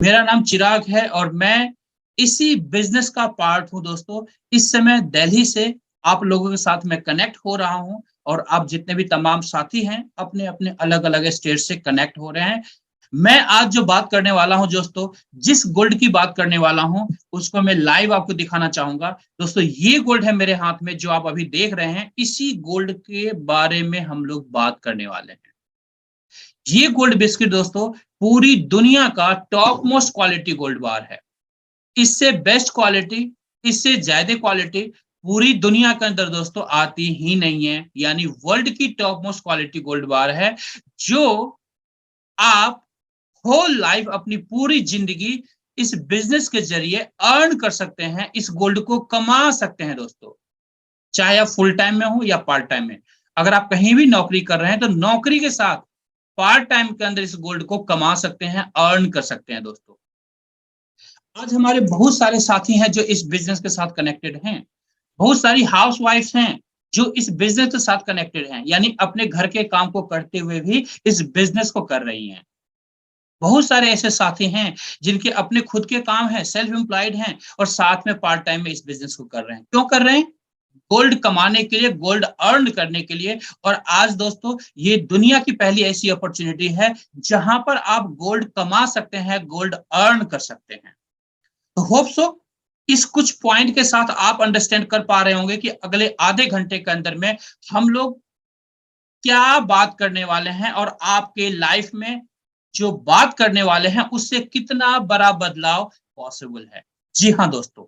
मेरा नाम चिराग है और मैं इसी बिजनेस का पार्ट हूँ दोस्तों। इस समय दिल्ली से आप लोगों के साथ मैं कनेक्ट हो रहा हूँ और आप जितने भी तमाम साथी हैं अपने-अपने अलग-अलग स्टेट से कनेक्ट हो रहे हैं। मैं आज जो बात करने वाला हूँ दोस्तों, जिस गोल्ड की बात करने वाला हूँ, उसको मैं लाइव आपको दिखाना चाहूँगा। दोस्तों ये गोल्ड है मेरे हाथ में जो आप अभी देख रहे हैं, इसी गोल्ड के बारे में हम लोग बात करने वाले हैं। ये गोल्ड बिस्किट दोस्तों पूरी दुनिया का टॉप मोस्ट क्वालिटी गोल्ड बार है। इससे बेस्ट क्वालिटी, इससे ज्यादा क्वालिटी पूरी दुनिया के अंदर दोस्तों आती ही नहीं है। यानी वर्ल्ड की टॉप मोस्ट क्वालिटी गोल्ड बार है जो आप होल लाइफ अपनी पूरी जिंदगी इस बिजनेस के जरिए अर्न कर सकते हैं, इस गोल्ड को कमा सकते हैं दोस्तों। चाहे आप फुल टाइम में हो या पार्ट टाइम में। अगर आप कहीं भी नौकरी कर रहे हैं तो नौकरी के साथ पार्ट टाइम के अंदर इस गोल्ड को कमा सकते हैं, अर्न कर सकते हैं दोस्तों। आज हमारे बहुत सारे साथी हैं जो इस बिजनेस के साथ कनेक्टेड हैं। बहुत सारी हाउसवाइफ्स हैं जो इस बिजनेस के साथ कनेक्टेड हैं, यानी अपने घर के काम को करते हुए भी इस बिजनेस को कर रही हैं। बहुत सारे ऐसे साथी हैं जिनके अपने खुद के काम हैं, सेल्फ एम्प्लॉयड हैं और साथ में पार्ट टाइम में इस बिजनेस को कर रहे हैं। क्यों कर रहे हैं? गोल्ड कमाने के लिए, गोल्ड अर्न करने के लिए। और आज दोस्तों ये दुनिया की पहली ऐसी अपॉर्चुनिटी है जहां पर आप गोल्ड कमा सकते हैं, गोल्ड अर्न कर सकते हैं। तो होप सो इस कुछ पॉइंट के साथ आप अंडरस्टैंड कर पा रहे होंगे कि अगले आधे घंटे के अंदर में हम लोग क्या बात करने वाले हैं और आपके लाइफ में जो बात करने वाले हैं उससे कितना बड़ा बदलाव पॉसिबल है। जी हाँ दोस्तों,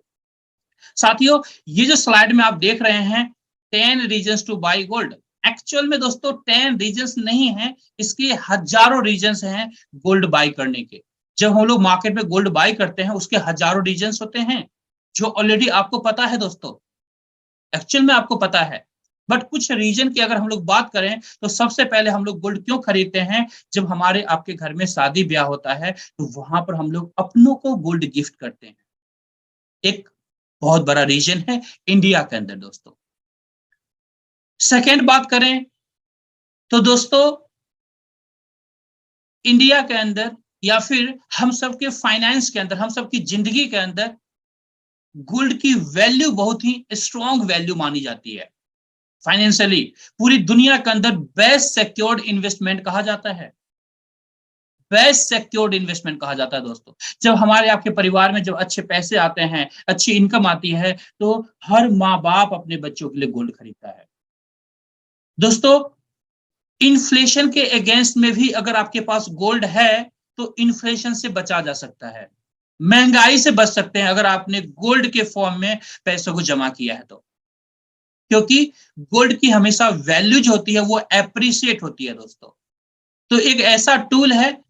साथियों ये जो स्लाइड में आप देख रहे हैं 10 reasons to buy gold, actual में दोस्तों 10 रीजंस नहीं है, इसके हजारों रीजंस हैं गोल्ड बाय करने के। जब हम लोग मार्केट में गोल्ड बाय करते हैं उसके हजारों रीजंस होते हैं जो ऑलरेडी आपको पता है दोस्तों, एक्चुअल में आपको पता है। बट कुछ रीजन की अगर हम लोग बात करें तो सबसे पहले हम लोग गोल्ड क्यों खरीदते हैं? जब हमारे आपके घर में शादी ब्याह होता है तो वहां पर हम लोग अपनों को गोल्ड गिफ्ट करते हैं। एक बहुत बड़ा रीजन है इंडिया के अंदर दोस्तों। सेकेंड बात करें तो दोस्तों इंडिया के अंदर या फिर हम सबके फाइनेंस के अंदर, हम सबकी जिंदगी के अंदर गोल्ड की वैल्यू बहुत ही स्ट्रॉन्ग वैल्यू मानी जाती है। फाइनेंशियली पूरी दुनिया के अंदर बेस्ट सिक्योर्ड इन्वेस्टमेंट कहा जाता है। बेस्ट सिक्योर्ड इन्वेस्टमेंट कहा जाता है दोस्तों। जब हमारे आपके परिवार में जब अच्छे पैसे आते हैं, अच्छी इनकम आती है तो हर माँ बाप अपने बच्चों के लिए गोल्ड खरीदता है दोस्तों। इन्फ्लेशन के अगेंस्ट में भी अगर आपके पास गोल्ड है तो इन्फ्लेशन से बचा जा सकता है, महंगाई से बच सकते हैं अगर आपने गोल्ड के फॉर्म में पैसों को जमा किया है तो। क्योंकि गोल्ड की हमेशा वैल्यू जो होती है वो एप्रिशिएट होती है दोस्तों। तो एक ऐसा टूल है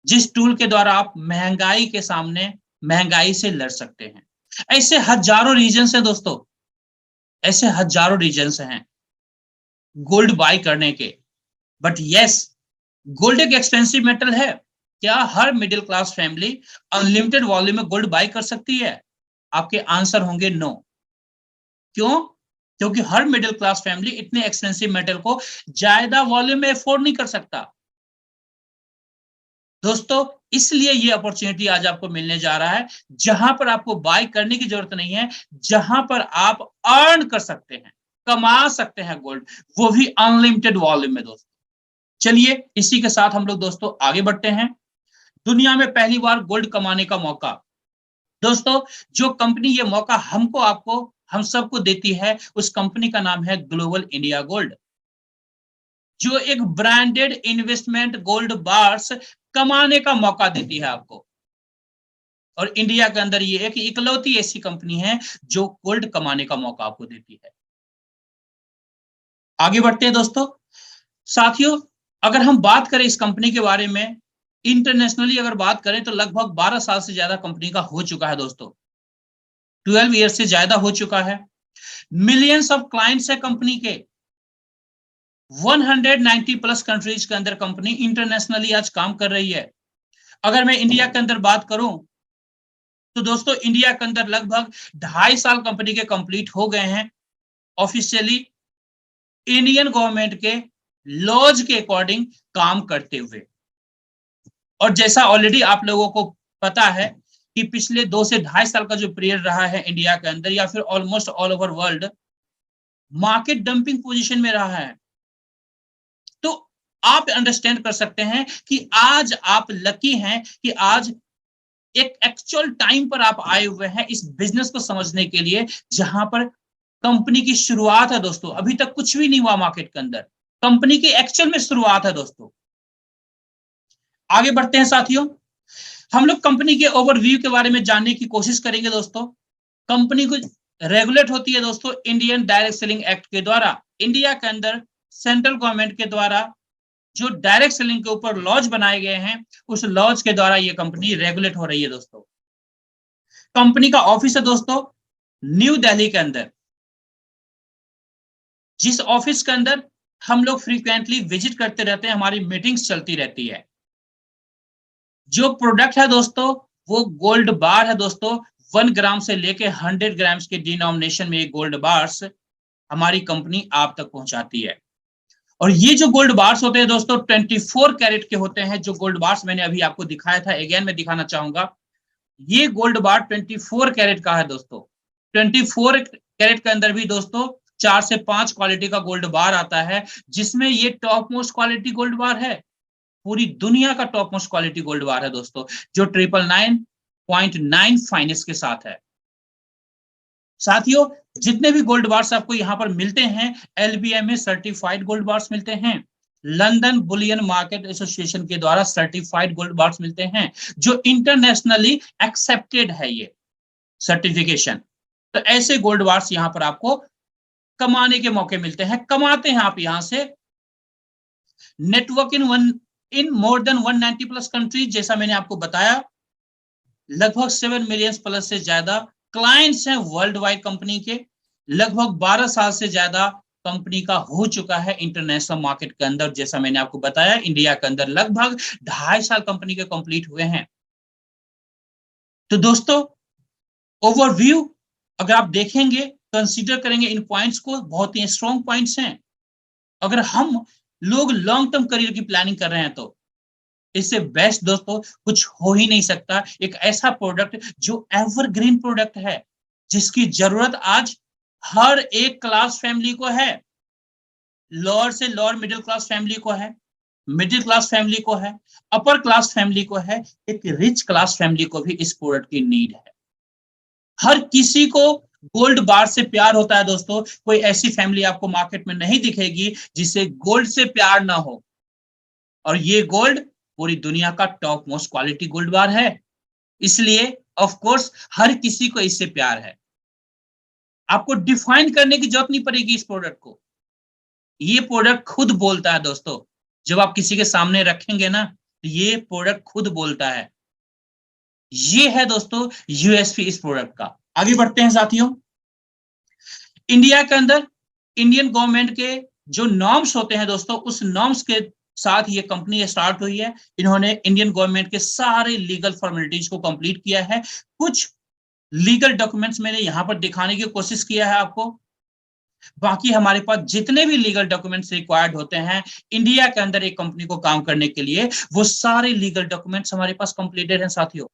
जिस टूल के द्वारा आप महंगाई के सामने महंगाई से लड़ सकते हैं। ऐसे हजारों रीजन्स हैं दोस्तों, ऐसे हजारों रीजन्स हैं गोल्ड बाय करने के। बट यस, गोल्ड एक एक्सपेंसिव मेटल है। क्या हर middle class family unlimited volume में गोल्ड बाय कर सकती है? आपके आंसर होंगे नो। क्यों? क्योंकि हर मिडिल क्लास फैमिली इतने एक्सपेंसिव मेटल को ज्यादा वॉल्यूम में अफोर्ड नहीं कर सकता दोस्तों। इसलिए ये अपॉर्चुनिटी आज आपको मिलने जा रहा है जहां पर आपको बाय करने की जरूरत नहीं है, जहां पर आप अर्न कर सकते हैं, कमा सकते हैं गोल्ड, वो भी अनलिमिटेड वॉल्यूम में दोस्तों। चलिए इसी के साथ हम लोग दोस्तों आगे बढ़ते हैं। दुनिया में पहली बार गोल्ड कमाने का मौका दोस्तों, जो कंपनी ये मौका हमको आपको हम सबको देती है उस कंपनी का नाम है ग्लोबल इंडिया गोल्ड, जो एक ब्रांडेड इन्वेस्टमेंट गोल्ड बार्स कमाने का मौका देती है आपको। और इंडिया के अंदर ये एक इकलौती ऐसी कंपनी है जो गोल्ड कमाने का मौका आपको देती है। आगे बढ़ते हैं दोस्तों। साथियों अगर हम बात करें इस कंपनी के बारे में, इंटरनेशनली अगर बात करें तो लगभग 12 साल से ज्यादा कंपनी का हो चुका है दोस्तों, 12 ईयर से ज्यादा हो चुका है। मिलियंस ऑफ क्लाइंट्स है कंपनी के, 190 प्लस कंट्रीज के अंदर कंपनी इंटरनेशनली आज काम कर रही है। अगर मैं इंडिया के अंदर बात करूं तो दोस्तों इंडिया के अंदर लगभग 2.5 साल कंपनी के कंप्लीट हो गए हैं ऑफिशियली इंडियन गवर्नमेंट के लॉज के अकॉर्डिंग काम करते हुए। और जैसा ऑलरेडी आप लोगों को पता है कि पिछले 2 से 2.5 साल का जो पीरियड रहा है इंडिया के अंदर या फिर almost all over world, market dumping position में रहा है। तो आप अंडरस्टैंड कर सकते हैं कि आज आप लकी हैं कि आज एक एक्चुअल टाइम पर आप आए हुए हैं इस बिजनेस को समझने के लिए, जहां पर कंपनी की शुरुआत है दोस्तों। अभी तक कुछ भी नहीं हुआ मार्केट के अंदर, कंपनी की एक्चुअल में शुरुआत है दोस्तों। आगे बढ़ते हैं साथियों, हम लोग कंपनी के ओवरव्यू के बारे में जानने की कोशिश करेंगे दोस्तों। कंपनी को रेगुलेट होती है दोस्तों इंडियन डायरेक्ट सेलिंग एक्ट के द्वारा। इंडिया के अंदर सेंट्रल गवर्नमेंट के द्वारा जो डायरेक्ट सेलिंग के ऊपर लॉज बनाए गए हैं, उस लॉज के द्वारा ये कंपनी रेगुलेट हो रही है दोस्तों। कंपनी का ऑफिस है दोस्तों न्यू दिल्ली के अंदर, जिस ऑफिस के अंदर हम लोग फ्रीक्वेंटली विजिट करते रहते हैं, हमारी मीटिंग्स चलती रहती है। जो प्रोडक्ट है दोस्तों वो गोल्ड बार है दोस्तों। 1 ग्राम से लेके 100 ग्राम्स के डिनोमिनेशन में ये गोल्ड बार्स हमारी कंपनी आप तक पहुंचाती है। और ये जो गोल्ड बार्स होते हैं दोस्तों 24 कैरेट के होते हैं। जो गोल्ड बार्स मैंने अभी आपको दिखाया था, अगेन मैं दिखाना चाहूंगा, ये गोल्ड बार 24 कैरेट का है दोस्तों। 24 कैरेट के अंदर भी दोस्तों 4 से 5 क्वालिटी का गोल्ड बार आता है, जिसमें ये टॉप मोस्ट क्वालिटी गोल्ड बार है। पूरी दुनिया का टॉप मोस्ट क्वालिटी गोल्ड बार है दोस्तों, जो 999.9 फाइनेंस के साथ है। साथियों, जितने भी गोल्ड बार्स आपको यहां पर मिलते हैं, LBMA सर्टिफाइड गोल्ड बार्स मिलते हैं, लंदन बुलियन मार्केट एसोसिएशन के द्वारा सर्टिफाइड गोल्ड बार्स मिलते हैं, जो इंटरनेशनली एक्सेप्टेड है ये सर्टिफिकेशन। तो ऐसे गोल्ड बार्स यहां पर आपको कमाने के मौके मिलते हैं, कमाते हैं आप यहां से। नेटवर्क इन मोर देन 190 प्लस कंट्रीज, जैसा मैंने आपको बताया, लगभग 7 मिलियन प्लस से ज्यादा क्लाइंट्स हैं वर्ल्ड वाइड कंपनी के। लगभग 12 साल से ज्यादा कंपनी का हो चुका है इंटरनेशनल मार्केट के अंदर। जैसा मैंने आपको बताया, इंडिया के अंदर लगभग 2.5 साल कंपनी के कंप्लीट हुए हैं। तो दोस्तों, ओवरव्यू अगर आप देखेंगे, कंसीडर करेंगे इन पॉइंट्स को, बहुत ही स्ट्रॉन्ग पॉइंट्स हैं। अगर हम लोग लॉन्ग टर्म करियर की प्लानिंग कर रहे हैं तो इससे बेस्ट दोस्तों कुछ हो ही नहीं सकता। एक ऐसा प्रोडक्ट जो एवरग्रीन प्रोडक्ट है, जिसकी जरूरत आज हर एक क्लास फैमिली को है। लोअर से लोअर मिडिल क्लास फैमिली को है, मिडिल क्लास फैमिली को है, अपर क्लास फैमिली को है, एक रिच क्लास फैमिली को भी इस प्रोडक्ट की नीड है। हर किसी को गोल्ड बार से प्यार होता है दोस्तों। कोई ऐसी फैमिली आपको मार्केट में नहीं दिखेगी जिसे गोल्ड से प्यार ना हो। और ये गोल्ड पूरी दुनिया का टॉप मोस्ट क्वालिटी गोल्ड बार है, इसलिए ऑफ कोर्स हर किसी को इससे प्यार है। आपको डिफाइन करने की जरूरत नहीं पड़ेगी इस प्रोडक्ट को, ये प्रोडक्ट खुद बोलता है दोस्तों। जब आप किसी के सामने रखेंगे ना, तो ये प्रोडक्ट खुद बोलता है। ये है दोस्तों यूएसपी इस प्रोडक्ट का। आगे बढ़ते हैं साथियों। इंडिया के अंदर इंडियन गवर्नमेंट के जो नॉर्म्स होते हैं दोस्तों, उस नॉर्म्स के साथ ये कंपनी स्टार्ट हुई है। इन्होंने इंडियन गवर्नमेंट के सारे लीगल फॉर्मेलिटीज को कंप्लीट किया है। कुछ लीगल डॉक्यूमेंट्स मैंने यहां पर दिखाने की कोशिश किया है आपको। बाकी हमारे पास जितने भी लीगल डॉक्यूमेंट्स रिक्वायर्ड होते हैं इंडिया के अंदर एक कंपनी को काम करने के लिए, वो सारे लीगल डॉक्यूमेंट्स हमारे पास कंप्लीटेड हैं साथियों।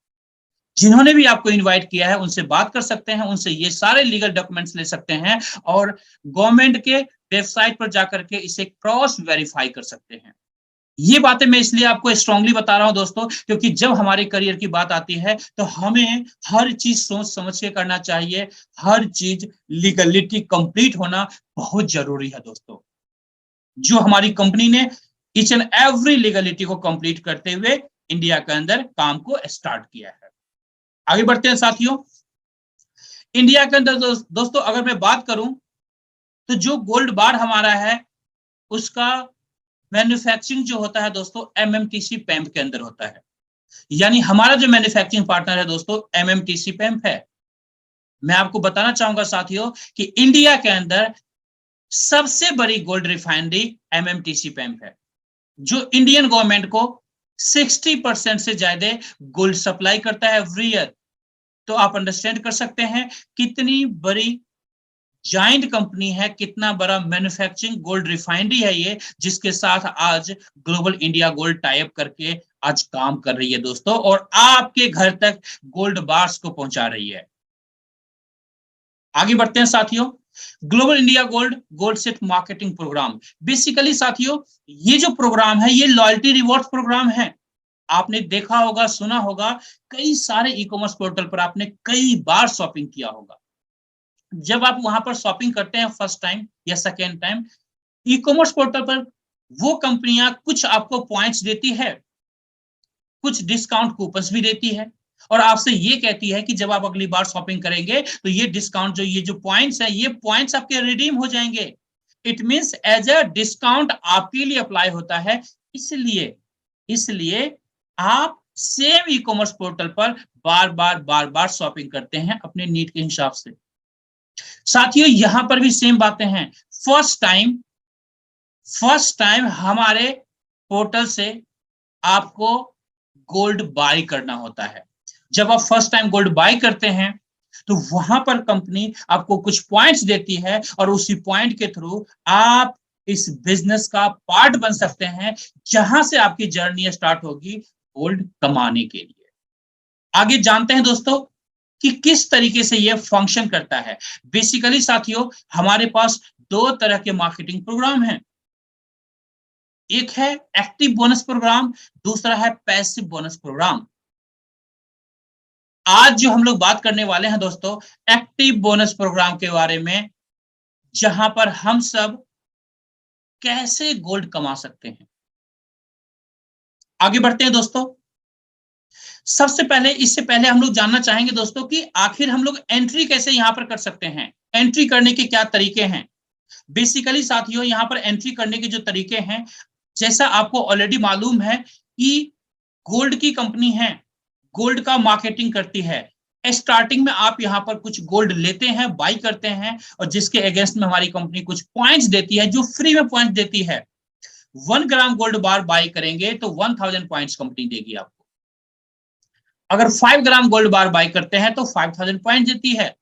जिन्होंने भी आपको इनवाइट किया है उनसे बात कर सकते हैं, उनसे ये सारे लीगल डॉक्यूमेंट्स ले सकते हैं और गवर्नमेंट के वेबसाइट पर जाकर के इसे क्रॉस वेरीफाई कर सकते हैं। ये बातें मैं इसलिए आपको स्ट्रांगली बता रहा हूं दोस्तों, क्योंकि जब हमारे करियर की बात आती है तो हमें हर चीज सोच समझ के करना चाहिए। हर चीज लीगलिटी कंप्लीट होना बहुत जरूरी है दोस्तों। जो हमारी कंपनी ने ईच एंड एवरी लीगलिटी को कंप्लीट करते हुए इंडिया के अंदर काम को स्टार्ट किया है। आगे बढ़ते हैं साथियों। इंडिया के अंदर दोस्तों अगर मैं बात करूं तो जो गोल्ड बार हमारा है उसका मैन्युफैक्चरिंग जो होता है दोस्तों एमएमटीसी पैम्प के अंदर होता है। यानी हमारा जो मैन्युफैक्चरिंग पार्टनर है दोस्तों एमएमटीसी पैम्प है। मैं आपको बताना चाहूंगा साथियों कि इंडिया के अंदर सबसे बड़ी गोल्ड रिफाइनरी एमएमटीसी पैम्प है, जो इंडियन गवर्नमेंट को 60% से ज्यादा गोल्ड सप्लाई करता है एवरी ईयर। तो आप अंडरस्टैंड कर सकते हैं कितनी बड़ी जाइंट कंपनी है, कितना बड़ा मैन्युफैक्चरिंग गोल्ड रिफाइनरी है ये, जिसके साथ आज global India gold tie up करके आज काम कर रही है दोस्तों, और आपके घर तक गोल्ड बार्स को पहुंचा रही है। आगे बढ़ते हैं साथियों, global India gold set marketing program. Basically साथियों, ये जो प्रोग्राम है ये लॉयल्टी रिवॉर्ड प्रोग्राम है। आपने देखा होगा, सुना होगा, कई सारे ई कॉमर्स पोर्टल पर आपने कई बार शॉपिंग किया होगा। जब आप वहां पर शॉपिंग करते हैं फर्स्ट टाइम या second time, e commerce portal पर वो कंपनियां कुछ आपको पॉइंट्स देती है, कुछ डिस्काउंट कूपन्स भी देती है, और आपसे ये कहती है कि जब आप अगली बार शॉपिंग करेंगे तो ये डिस्काउंट, जो ये जो पॉइंट्स है, ये पॉइंट्स आपके रिडीम हो जाएंगे। It means as a discount आपके लिए अप्लाई होता है। इसलिए इसलिए आप सेम ई कॉमर्स पोर्टल पर बार बार शॉपिंग करते हैं अपने नीड के हिसाब से। साथियों, यहां पर भी सेम बातें हैं। फर्स्ट टाइम हमारे पोर्टल से आपको गोल्ड बाय करना होता है। जब आप फर्स्ट टाइम गोल्ड बाय करते हैं तो वहां पर कंपनी आपको कुछ पॉइंट्स देती है, और उसी पॉइंट के थ्रू आप इस बिजनेस का पार्ट बन सकते हैं, जहां से आपकी जर्नी स्टार्ट होगी गोल्ड कमाने के लिए। आगे जानते हैं दोस्तों कि किस तरीके से यह फंक्शन करता है। बेसिकली साथियों, हमारे पास दो तरह के मार्केटिंग प्रोग्राम हैं। एक है एक्टिव बोनस प्रोग्राम, दूसरा है पैसिव बोनस प्रोग्राम। आज जो हम लोग बात करने वाले हैं दोस्तों, एक्टिव बोनस प्रोग्राम के बारे में, जहां पर हम सब कैसे गोल्ड कमा सकते हैं। आगे बढ़ते हैं दोस्तों। सबसे पहले, इससे पहले हम लोग जानना चाहेंगे दोस्तों कि आखिर हम लोग एंट्री कैसे यहां पर कर सकते हैं, एंट्री करने के क्या तरीके हैं। बेसिकली साथियों, यहां पर एंट्री करने के जो तरीके हैं, जैसा आपको ऑलरेडी मालूम है कि गोल्ड की कंपनी है, गोल्ड का मार्केटिंग करती है। स्टार्टिंग में आप यहां पर कुछ गोल्ड लेते हैं, बाई करते हैं, और जिसके अगेंस्ट में हमारी कंपनी कुछ पॉइंट्स देती है, जो फ्री में पॉइंट्स देती है। 1 ग्राम गोल्ड बार बाई करेंगे तो 1000 पॉइंट्स कंपनी देगी आपको। अगर 5 ग्राम गोल्ड बार बाई करते हैं तो 5000 पॉइंट देती है।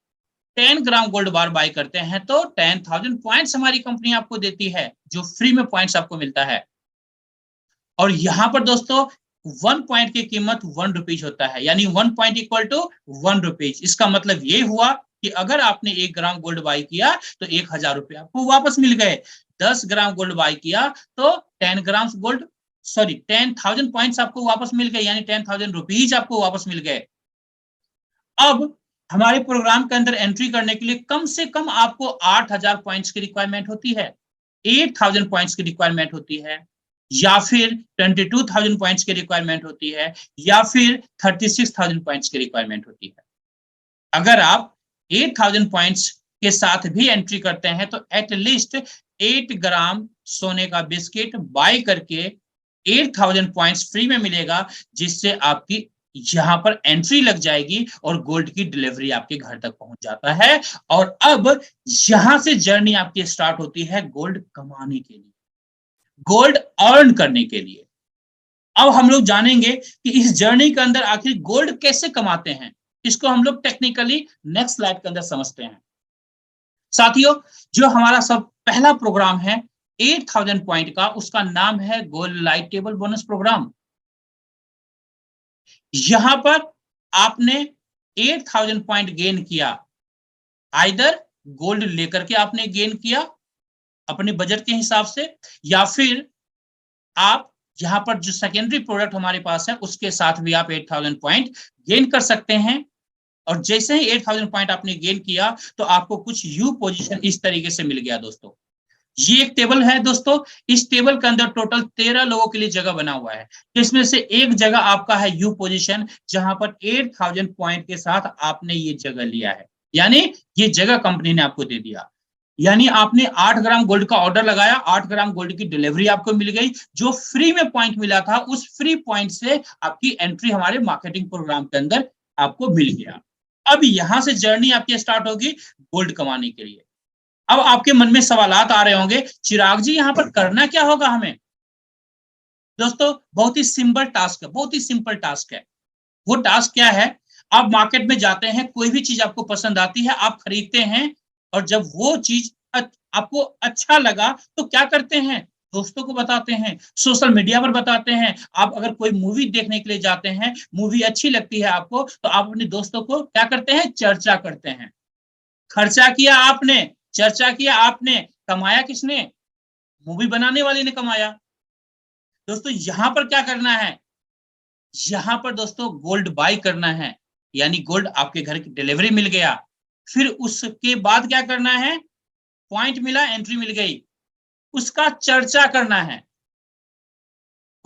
10 ग्राम गोल्ड बार बाई करते हैं तो 10,000 पॉइंट्स हमारी कंपनी आपको देती है, जो फ्री में पॉइंट्स आपको मिलता है। और यहां पर दोस्तों 1 पॉइंट की कीमत 1 रुपीज होता है, यानी 1 पॉइंट इक्वल टू 1 रुपीज। इसका मतलब ये हुआ कि अगर आपने 1 ग्राम गोल्ड बाई किया तो 1000 रुपये आपको वापस मिल गए। 10 ग्राम गोल्ड बाई किया तो 10,000 पॉइंट्स आपको वापस मिल गए, यानी 10,000 रुपीज आपको वापस मिल गए। अब हमारे प्रोग्राम के अंदर एंट्री करने के लिए कम से कम आपको 8000 पॉइंट्स की रिक्वायरमेंट होती है, 8000 पॉइंट्स की रिक्वायरमेंट होती है, या फिर 22,000 पॉइंट्स की रिक्वायरमेंट होती है, या फिर 36,000 पॉइंट्स की रिक्वायरमेंट होती है। अगर आप 8000 पॉइंट्स के साथ भी एंट्री करते हैं तो एटलीस्ट 8 ग्राम सोने का बिस्किट बाय करके 8000 पॉइंट्स फ्री में मिलेगा, जिससे आपकी यहां पर एंट्री लग जाएगी और गोल्ड की डिलीवरी आपके घर तक पहुंच जाता है। और अब यहां से जर्नी आपकी स्टार्ट होती है गोल्ड कमाने के लिए, गोल्ड अर्न करने के लिए। अब हम लोग जानेंगे कि इस जर्नी के अंदर आखिर गोल्ड कैसे कमाते हैं। इसको हम लोग टेक्निकली नेक्स्ट स्लाइड के अंदर समझते हैं। साथियों, जो हमारा सब पहला प्रोग्राम है 8000 पॉइंट का, उसका नाम है gold light table bonus program. यहां पर आपने 8000 पॉइंट गेन किया, आइदर गोल्ड लेकर के आपने गेन किया अपने बजट के हिसाब से, या फिर आप यहां पर जो सेकेंडरी प्रोडक्ट हमारे पास है उसके साथ भी आप 8000 पॉइंट गेन कर सकते हैं। और जैसे ही 8000 पॉइंट आपने गेन किया तो आपको कुछ यू पोजीशन इस तरीके से मिल गया दोस्तों। ये एक टेबल है दोस्तों, इस टेबल के अंदर टोटल 13 लोगों के लिए जगह बना हुआ है, जिसमें से एक जगह आपका है यू पोजीशन, जहां पर 8000 पॉइंट के साथ आपने ये जगह लिया है, यानी ये जगह कंपनी ने आपको दे दिया। यानी आपने 8 ग्राम गोल्ड का ऑर्डर लगाया, 8 ग्राम गोल्ड की डिलीवरी आपको मिल गई, जो फ्री में पॉइंट मिला था उस फ्री पॉइंट से आपकी एंट्री हमारे मार्केटिंग प्रोग्राम के अंदर आपको मिल गया। अब यहां से जर्नी आपकी स्टार्ट होगी गोल्ड कमाने के लिए। अब आपके मन में सवालात आ रहे होंगे, चिराग जी यहां पर करना क्या होगा हमें। दोस्तों बहुत ही सिंपल टास्क है, बहुत ही सिंपल टास्क है। वो टास्क क्या है, आप मार्केट में जाते हैं, कोई भी चीज आपको पसंद आती है, आप खरीदते हैं, और जब वो चीज आपको अच्छा लगा तो क्या करते हैं, दोस्तों को बताते हैं, सोशल मीडिया पर बताते हैं। आप अगर कोई मूवी देखने के लिए जाते हैं, मूवी अच्छी लगती है आपको, तो आप अपने दोस्तों को क्या करते हैं? चर्चा करते हैं। खर्चा किया आपने, चर्चा किया आपने, कमाया किसने? मूवी बनाने वाले ने कमाया। दोस्तों यहाँ पर क्या करना है? यहाँ पर दोस्तों गोल्ड बाय करना है, यानी गोल्ड आपके घर की डिलीवरी मिल गया। फिर उसके बाद क्या करना है? पॉइंट मिला, एंट्री मिल गई, उसका चर्चा करना है।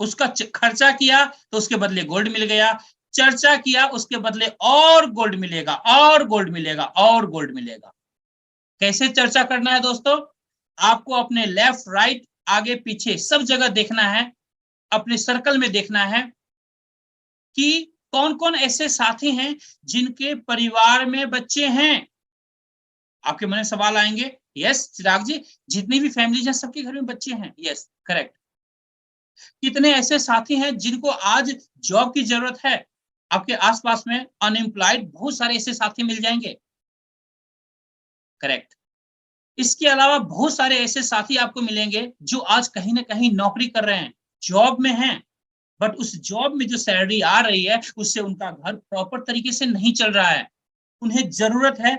उसका खर्चा किया तो उसके बदले गोल्ड मिल गया, चर्चा किया उसके बदले और गोल्ड मिलेगा, और गोल्ड मिलेगा, और गोल्ड मिलेगा। कैसे चर्चा करना है दोस्तों? आपको अपने लेफ्ट राइट आगे पीछे सब जगह देखना है, अपने सर्कल में देखना है कि कौन कौन ऐसे साथी हैं जिनके परिवार में बच्चे हैं। आपके मन में सवाल आएंगे, यस चिराग जी, जितनी भी फैमिलीज हैं सबके घर में बच्चे हैं। Yes correct. कितने ऐसे साथी हैं जिनको आज जॉब की जरूरत है? आपके आसपास में अनएम्प्लॉयड बहुत सारे ऐसे साथी मिल जाएंगे। करेक्ट। इसके अलावा बहुत सारे ऐसे साथी आपको मिलेंगे जो आज कहीं ना कहीं नौकरी कर रहे हैं, जॉब में हैं, बट उस जॉब में जो सैलरी आ रही है उससे उनका घर प्रॉपर तरीके से नहीं चल रहा है। उन्हें जरूरत है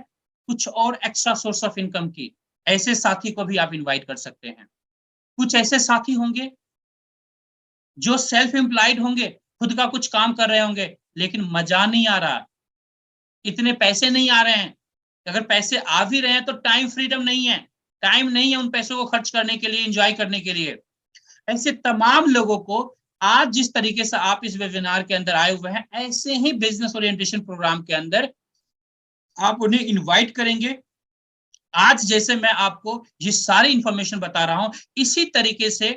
कुछ और एक्स्ट्रा सोर्स ऑफ इनकम की। ऐसे साथी को भी आप इनवाइट कर सकते हैं। कुछ ऐसे साथी होंगे जो सेल्फ एम्प्लॉयड होंगे, खुद का कुछ काम कर रहे होंगे, लेकिन मजा नहीं आ रहा, इतने पैसे नहीं आ रहे हैं। अगर पैसे आ भी रहे हैं तो टाइम फ्रीडम नहीं है, टाइम नहीं है उन पैसों को खर्च करने के लिए, एंजॉय करने के लिए। ऐसे तमाम लोगों को आज जिस तरीके से आप इस वेबिनार के अंदर आए हुए हैं, ऐसे ही बिजनेस ओरिएंटेशन प्रोग्राम के अंदर आप उन्हें इनवाइट करेंगे। आज जैसे मैं आपको ये सारी इंफॉर्मेशन बता रहा हूं, इसी तरीके से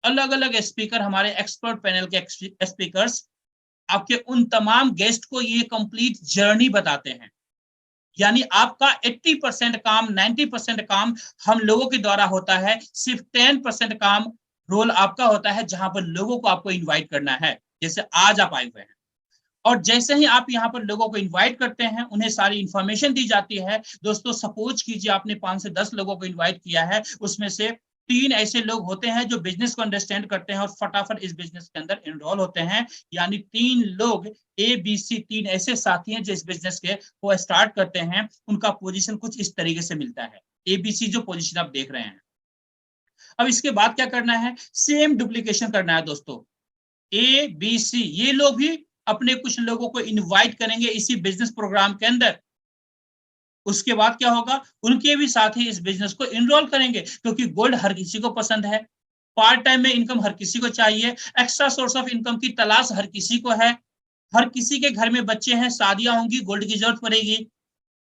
अलग अलग स्पीकर, हमारे एक्सपर्ट पैनल के स्पीकर्स आपके उन तमाम गेस्ट को ये कंप्लीट जर्नी बताते हैं। यानी आपका 80% काम, 90% काम हम लोगों के द्वारा होता है, सिर्फ 10% काम रोल आपका होता है, जहां पर लोगों को आपको इनवाइट करना है, जैसे आज आप आए हुए हैं। और जैसे ही आप यहाँ पर लोगों को इनवाइट करते हैं, उन्हें सारी इंफॉर्मेशन दी जाती है। दोस्तों सपोज कीजिए आपने 5 से 10 लोगों को इनवाइट किया है, उसमें से 3 ऐसे लोग होते हैं जो बिजनेस को अंडरस्टैंड करते हैं और फटाफट इस बिजनेस के अंदर एनरोल होते हैं। यानी 3 लोग ABC, 3 ऐसे साथी हैं जो इस बिजनेस के को स्टार्ट करते हैं। उनका पोजीशन कुछ इस तरीके से मिलता है, ABC जो पोजीशन आप देख रहे हैं। अब इसके बाद क्या करना है? सेम डुप्लीकेशन करना है दोस्तों। ABC ये लोग भी अपने कुछ लोगों को इनवाइट करेंगे इसी बिजनेस प्रोग्राम के अंदर। उसके बाद क्या होगा? उनके भी साथ ही इस बिजनेस को इनरोल करेंगे, क्योंकि गोल्ड हर किसी को पसंद है, पार्ट टाइम में इनकम हर किसी को चाहिए, एक्स्ट्रा सोर्स ऑफ इनकम की तलाश हर किसी को है। हर किसी के घर में बच्चे हैं, शादियां होंगी, गोल्ड की जरूरत पड़ेगी।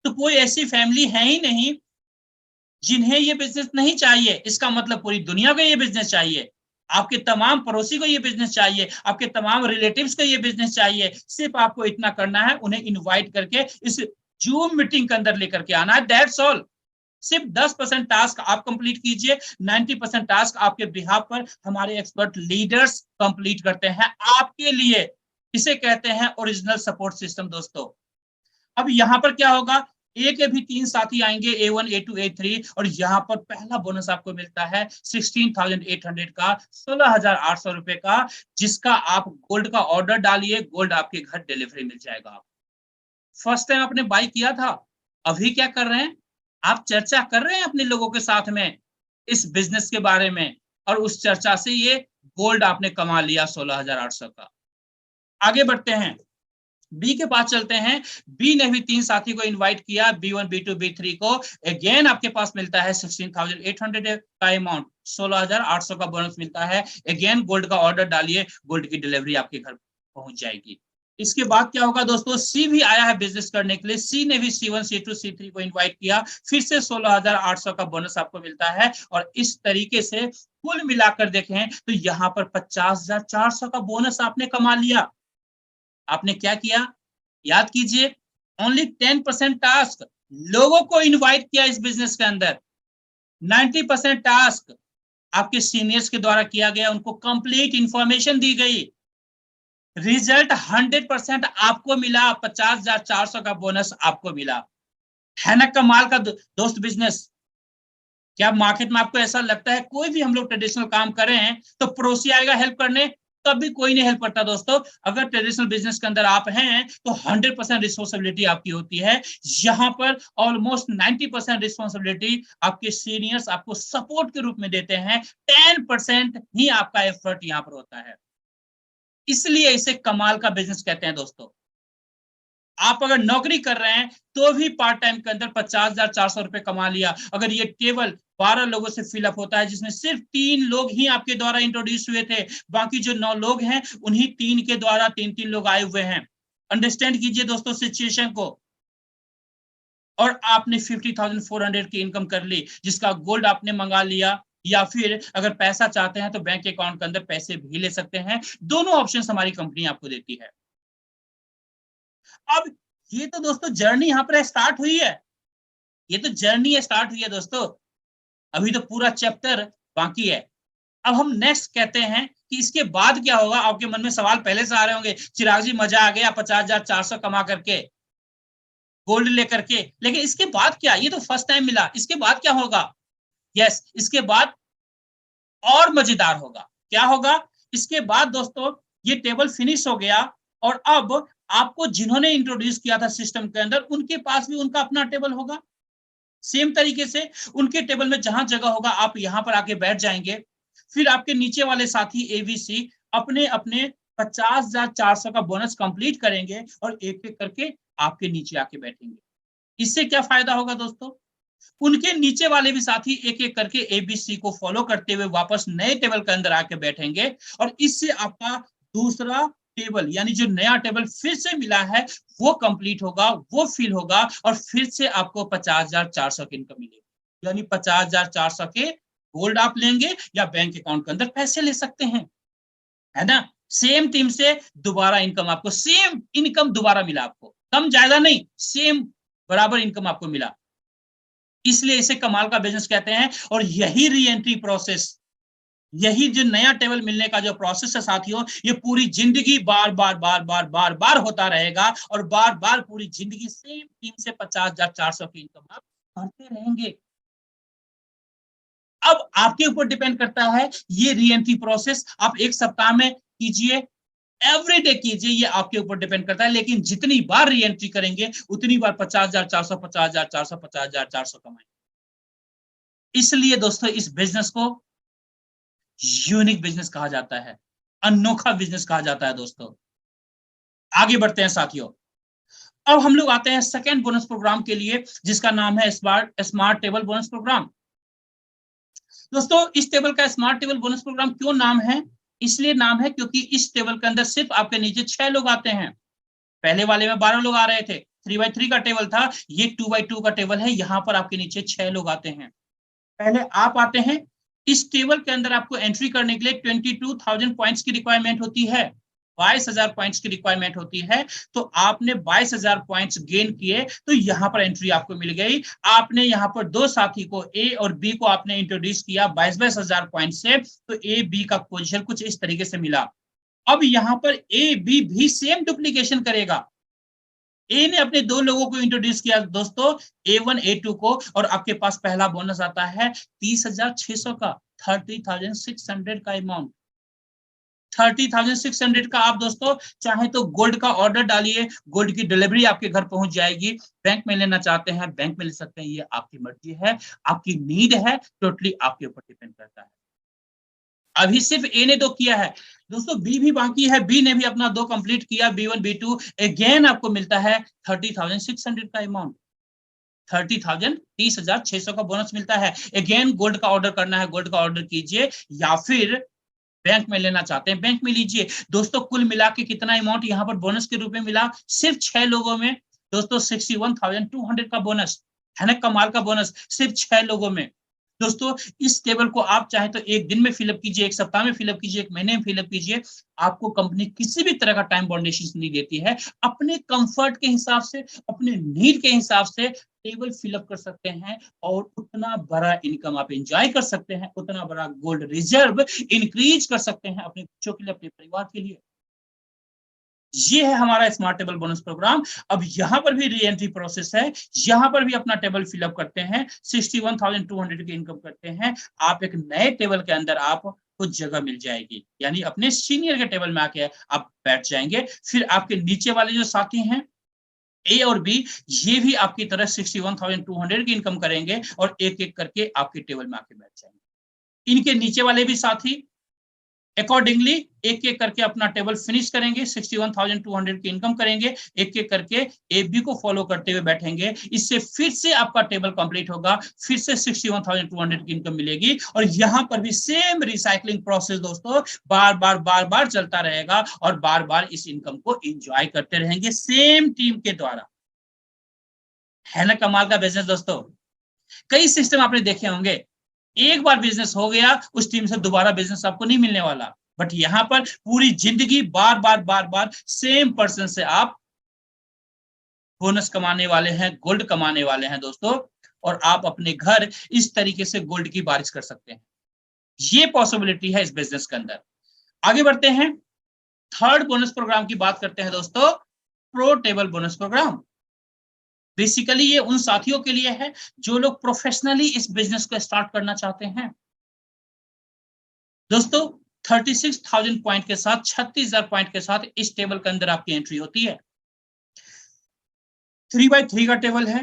तो कोई ऐसी फैमिली है ही नहीं जिन्हें ये बिजनेस नहीं चाहिए। इसका मतलब पूरी दुनिया को ये बिजनेस चाहिए, आपके तमाम पड़ोसी को ये बिजनेस चाहिए, आपके तमाम रिलेटिव्स को ये बिजनेस चाहिए। सिर्फ आपको इतना करना है, उन्हें इनवाइट करके इस जूम मीटिंग के अंदर लेकर के आना है, दैट्स ऑल। सिर्फ 10% टास्क आप कंप्लीट कीजिए, 90% टास्क आपके बिहाफ पर हमारे एक्सपर्ट लीडर्स कंप्लीट करते हैं आपके लिए। इसे कहते हैं ओरिजिनल सपोर्ट सिस्टम दोस्तों। अब यहाँ पर क्या होगा? ए के भी 3 साथी आएंगे, A1, A2, A3, और यहाँ पर पहला बोनस आपको मिलता है 16,800 का, 16,800 रुपए का, जिसका आप गोल्ड का ऑर्डर डालिए, गोल्ड आपके घर डिलीवरी मिल जाएगा। आप फर्स्ट टाइम आपने बाई किया था, अभी क्या कर रहे हैं? आप चर्चा कर रहे हैं अपने लोगों के साथ में इस बिजनेस के बारे में, और उस चर्चा से ये गोल्ड आपने कमा लिया 16,800 का। आगे बढ़ते हैं, बी के पास चलते हैं। बी ने भी 3 साथी को इनवाइट किया, B1, B2, B3 को। अगेन आपके पास मिलता है 16,800 का अमाउंट, 16,800 का बोनस मिलता है। अगेन गोल्ड का ऑर्डर डालिए, गोल्ड की डिलीवरी आपके घर पहुंच जाएगी। इसके बाद क्या होगा दोस्तों? सी भी आया है बिजनेस करने के लिए। सी ने भी C1, C2, C3 को इनवाइट किया, फिर से 16,800 का बोनस आपको मिलता है। और इस तरीके से कुल मिलाकर देखें तो यहाँ पर 50,400 का बोनस आपने कमा लिया। आपने क्या किया? याद कीजिए, ओनली 10% टास्क लोगों को इनवाइट किया इस बिजनेस के अंदर, 90% टास्क आपके सीनियर्स के द्वारा किया गया, उनको कंप्लीट इंफॉर्मेशन दी गई, रिजल्ट 100% आपको मिला, 50,400 का बोनस आपको मिला। है ना कमाल का दोस्त बिजनेस? क्या मार्केट में आपको ऐसा लगता है कोई भी हम लोग ट्रेडिशनल काम कर रहे हैं तो पड़ोसी आएगा हेल्प करने? कभी कोई नहीं हेल्प करता दोस्तों। अगर ट्रेडिशनल बिजनेस के अंदर आप हैं तो 100% रिस्पॉन्सिबिलिटी आपकी होती है। यहाँ पर ऑलमोस्ट 90% रिस्पॉन्सिबिलिटी आपके सीनियर्स आपको सपोर्ट के रूप में देते हैं, 10% ही आपका एफर्ट यहाँ पर होता है। इसलिए इसे कमाल का बिजनेस कहते हैं दोस्तों। आप अगर नौकरी कर रहे हैं तो भी पार्ट टाइम के अंदर 50,400 रुपए कमा लिया। अगर ये केवल 12 लोगों से फिलअप होता है जिसमें सिर्फ 3 लोग ही आपके द्वारा इंट्रोड्यूस हुए थे, बाकी जो 9 लोग हैं उन्हीं 3 के द्वारा 3-3 लोग आए हुए हैं। अंडरस्टैंड कीजिए दोस्तों सिचुएशन को। और आपने 50,400 की इनकम कर ली, जिसका गोल्ड आपने मंगा लिया, या फिर अगर पैसा चाहते हैं तो बैंक अकाउंट के अंदर पैसे भी ले सकते हैं। दोनों ऑप्शन हमारी कंपनी आपको देती है। अब ये तो दोस्तों जर्नी यहाँ पर स्टार्ट हुई है, ये तो जर्नी स्टार्ट हुई है दोस्तों। अभी तो पूरा चैप्टर बाकी है। अब हम नेक्स्ट कहते हैं कि इसके बाद क्या होगा। आपके मन में सवाल पहले से आ रहे होंगे, चिराग जी मजा आ गया 50,400 कमा करके, गोल्ड लेकर के, लेकिन इसके बाद क्या? ये तो फर्स्ट टाइम मिला, इसके बाद क्या होगा? यस, इसके बाद और मजेदार होगा। क्या होगा? इसके बाद दोस्तों ये टेबल फिनिश हो गया और अब आपको जिन्होंने इंट्रोड्यूस किया था सिस्टम के अंदर उनके पास भी उनका अपना टेबल होगा। सेम तरीके से उनके टेबल में जहां जगह होगा आप यहां पर आके बैठ जाएंगे। फिर आपके नीचे वाले साथी एबीसी अपने अपने 50,400 का बोनस कंप्लीट करेंगे और एक एक करके आपके नीचे आके बैठेंगे। इससे क्या फायदा होगा दोस्तों? उनके नीचे वाले भी साथी एक एक करके एबीसी को फॉलो करते हुए वापस नए टेबल के अंदर आके बैठेंगे और इससे आपका दूसरा टेबल यानी जो नया टेबल फिर से मिला है वो कंप्लीट होगा, वो फिल होगा और फिर से आपको 50,400 की इनकम मिलेगी। यानी 50,400 के गोल्ड आप लेंगे या बैंक अकाउंट के अंदर पैसे ले सकते हैं, है ना। सेम टीम से दोबारा इनकम, आपको सेम इनकम दोबारा मिला, आपको कम ज्यादा नहीं, सेम बराबर इनकम आपको मिला। इसलिए इसे कमाल का बिजनेस कहते हैं। और यही री एंट्री प्रोसेस, यही जो नया टेबल मिलने का जो प्रोसेस है साथियों, ये पूरी जिंदगी बार बार बार बार बार बार होता रहेगा और बार बार पूरी जिंदगी सेम टीम से 50,400 की इनकम आप करते रहेंगे। अब आपके ऊपर डिपेंड करता है ये री एंट्री प्रोसेस आप एक सप्ताह में कीजिए, एवरीडे कीजिए, ये आपके ऊपर डिपेंड करता है। लेकिन जितनी बार री एंट्री करेंगे उतनी बार 50,400 50,400 50,400 कमाएंगे। इसलिए दोस्तों इस बिजनेस को यूनिक बिजनेस कहा जाता है, अनोखा बिजनेस कहा जाता है दोस्तों। आगे बढ़ते हैं साथियों। अब हम लोग आते हैं सेकंड बोनस प्रोग्राम के लिए, जिसका नाम है स्मार्ट टेबल बोनस प्रोग्राम। दोस्तों इस टेबल का स्मार्ट टेबल बोनस प्रोग्राम क्यों नाम है? इसलिए नाम है क्योंकि इस टेबल के अंदर सिर्फ आपके नीचे 6 लोग आते हैं। पहले वाले में 12 लोग आ रहे थे, 3x3 का टेबल था, ये 2x2 का टेबल है। यहाँ पर आपके नीचे 6 लोग आते हैं। पहले आप आते हैं। इस टेबल के अंदर आपको एंट्री करने के लिए 22,000 पॉइंट्स की रिक्वायरमेंट होती है, 22,000 पॉइंट्स की रिक्वायरमेंट होती है। तो आपने 22,000 पॉइंट्स गेन किए तो यहाँ पर एंट्री आपको मिल गई। आपने यहाँ पर दो साथी को ए और बी को आपने इंट्रोड्यूस किया 22,000 पॉइंट से, तो ए बी का पोजीशन कुछ इस तरीके से मिला। अब यहाँ पर ए बी भी सेम डुप्लीकेशन करेगा। ए ने अपने दो लोगों को इंट्रोड्यूस किया दोस्तों, A1 A2 को, और आपके पास पहला बोनस आता है 30,600 का, 30,600 का अमाउंट। 30,600 का आप दोस्तों चाहे तो गोल्ड का ऑर्डर डालिए, गोल्ड की डिलीवरी आपके घर पहुंच जाएगी। बैंक में लेना चाहते हैं बैंक में ले सकते हैं, ये आपकी मर्जी है, आपकी नीड है, टोटली आपके ऊपर डिपेंड करता है। अभी सिर्फ ए ने दो किया है दोस्तों, बी भी बाकी है, बी ने भी अपना 2 कंप्लीट किया, B1 B2, अगेन आपको मिलता है 30,600 का अमाउंट। 30,000 30,600 का बोनस मिलता है। अगेन गोल्ड का ऑर्डर करना है, गोल्ड का ऑर्डर कीजिए, या फिर बैंक में लेना चाहते हैं बैंक में लीजिए। दोस्तों कुल मिला के कितना अमाउंट यहाँ पर बोनस के रूप में मिला सिर्फ 6 लोगों में दोस्तों, 61,200 का बोनस है ना, कमाल का बोनस सिर्फ 6 लोगों में। दोस्तों इस टेबल को आप चाहे तो एक दिन में फिलअप कीजिए, एक सप्ताह में फिलअप कीजिए, एक महीने में फिलअप कीजिए, आपको कंपनी किसी भी तरह का टाइम बाउंडेशन नहीं देती है। अपने कंफर्ट के हिसाब से, अपने नीड के हिसाब से टेबल फिलअप कर सकते हैं और उतना बड़ा इनकम आप एंजॉय कर सकते हैं, उतना बड़ा गोल्ड रिजर्व इंक्रीज कर सकते हैं अपने बच्चों के लिए, अपने परिवार के लिए। ये है हमारा स्मार्ट टेबल बोनस प्रोग्राम। अब यहाँ पर भी री एंट्री प्रोसेस है, यहाँ पर भी अपना टेबल फिलअप करते हैं, 61,200 की इनकम करते हैं, आप एक नए टेबल के अंदर आपको जगह मिल जाएगी, यानी अपने सीनियर के टेबल में आके आप बैठ जाएंगे। फिर आपके नीचे वाले जो साथी हैं ए और बी, ये भी आपकी तरह 61,200 की इनकम करेंगे और एक एक करके आपके टेबल में आके बैठ जाएंगे। इनके नीचे वाले भी साथी अकॉर्डिंगली एक एक करके अपना टेबल फिनिश करेंगे, 61,200 की इनकम करेंगे, एक एक करके ए बी को फॉलो करते हुए बैठेंगे। इससे फिर से आपका टेबल कंप्लीट होगा, फिर से 61,200 की इनकम मिलेगी। और यहां पर भी सेम रिसाइकलिंग प्रोसेस दोस्तों बार बार चलता रहेगा और बार बार इस इनकम को एंजॉय करते रहेंगे सेम टीम के द्वारा। है ना कमाल का बिजनेस दोस्तों। कई सिस्टम आपने देखे होंगे, एक बार बिजनेस हो गया उस टीम से दोबारा बिजनेस आपको नहीं मिलने वाला, बट यहां पर पूरी जिंदगी बार बार सेम पर्सन से आप बोनस कमाने वाले हैं, गोल्ड कमाने वाले हैं दोस्तों। और आप अपने घर इस तरीके से गोल्ड की बारिश कर सकते हैं। ये पॉसिबिलिटी है इस बिजनेस के अंदर। आगे बढ़ते हैं, थर्ड बोनस प्रोग्राम की बात करते हैं दोस्तों, pro table bonus program. Basically ये उन साथियों के लिए है जो लोग प्रोफेशनली इस बिजनेस को स्टार्ट करना चाहते हैं दोस्तों। 36,000 पॉइंट के साथ, 36,000 पॉइंट के साथ इस टेबल के अंदर आपकी एंट्री होती है। 3x3 का टेबल है,